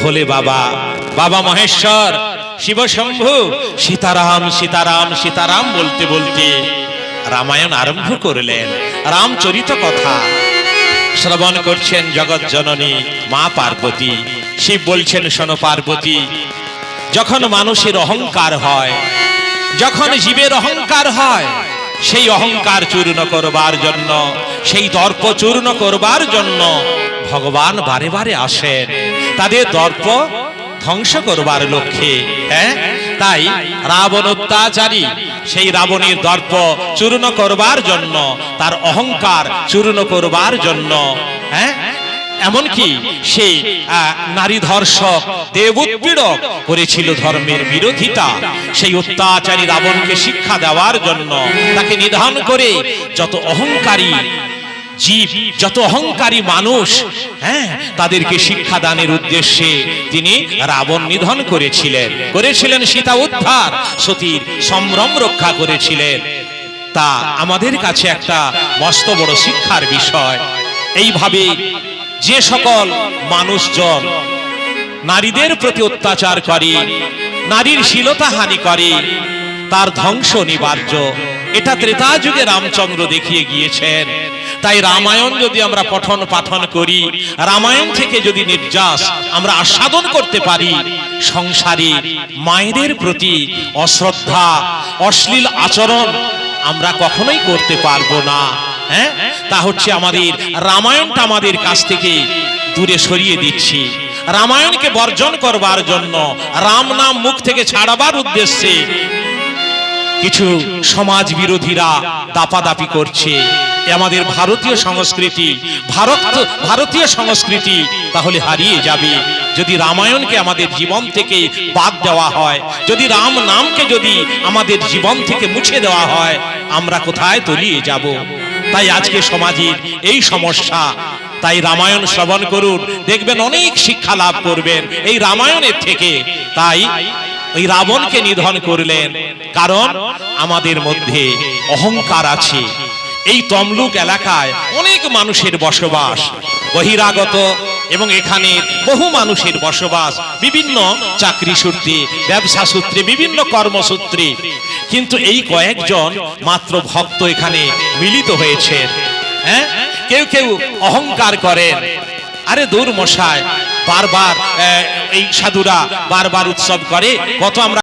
ভোলে বাবা, বাবা মহেশ্বর, শিব শম্ভু সীতারাম সীতারাম সীতারাম বলতে বলতে রামায়ণ আরম্ভ করলেন। রামচরিত কথা শ্রবণ করছেন জগৎ জননী মা পার্বতী। শিব বলছেন, শোনো পার্বতী, যখন মানুষের অহংকার হয়, যখন জীবের অহংকার হয়, সেই অহংকার চূর্ণ করবার জন্য, সেই দর্প চূর্ণ করবার জন্য ভগবান বারে বারে আসেন তাদের দর্প ধ্বংস করবার লক্ষ্যে। তাই রাবণ অত্যাচারী, সেই রাবণের দর্প চূর্ণ করবার জন্য, তার অহংকার চূর্ণ করবার জন্য, এমনকি সেই নারী ধর্ষক, দেব উৎপীড়ক করেছিল ধর্মের বিরোধিতা, সেই অত্যাচারী রাবণকে শিক্ষা দেওয়ার জন্য, তাকে নিধন করে যত অহংকারী জীব, যত অহংকারী মানুষ, তাদেরকে শিক্ষা দানের উদ্দেশ্যে তিনি রাবণ নিধন করেছিলেন সীতা উদ্ধার, সতীর সম্ভ্রম রক্ষা করেছিলেন। তা আমাদের কাছে একটা মস্ত বড় শিক্ষার বিষয়। এইভাবে যে সকল মানুষজন নারীদের প্রতি অত্যাচার করে, নারীর শ্লীলতা হানি করে, তার ধ্বংস অনিবার্য। এটা ত্রেতা যুগে রামচন্দ্র দেখিয়ে গিয়েছেন। তাই রামায়ণ যদি আমরা পঠন পাঠন করি, রামায়ণ থেকে যদি নির্যাস আমরা আস্বাদন করতে পারি, সংসারে মায়েদের প্রতি অশ্রদ্ধা, অশ্লীল আচরণ আমরা কখনোই করতে পারবো না। তা হচ্ছে আমাদের রামায়ণটা আমাদের কাছ থেকে দূরে সরিয়ে দিচ্ছি। রামায়ণকে বর্জন করবার জন্য, রাম নাম মুখ থেকে ছাড়াবার উদ্দেশ্যে কিছু সমাজ বিরোধীরা দাপাদাপি করছে। আমাদের ভারতীয় সংস্কৃতি, ভারতীয় সংস্কৃতি তাহলে হারিয়ে যাবে যদি রামায়ণকে আমাদের জীবন থেকে বাদ দেওয়া হয়, যদি রাম নামকে যদি আমাদের জীবন থেকে মুছে দেওয়া হয়, আমরা কোথায় তলিয়ে যাব? তাই আজকে সমাজের এই সমস্যা। তাই রামায়ণ শ্রবণ করুন, দেখবেন অনেক শিক্ষা লাভ করবেন এই রামায়ণের থেকে। তাই ওই রাবণকে নিধন করলেন, কারণ আমাদের মধ্যে অহংকার আছে। এই তমলুক এলাকায় অনেক মানুষের বসবাস, বহিরাগত এবং এখানে বহু মানুষের বসবাস, বিভিন্ন চাকরি সূত্রে, ব্যবসা সূত্রে, বিভিন্ন কর্মসূত্রে। কিন্তু এই কয়েকজন মাত্র ভক্ত এখানে মিলিত হয়েছেন। কেউ কেউ অহংকার করেন, আরে দূর মশাই, বারবার এই সাধুরা বারবার উৎসব করে, কত আমরা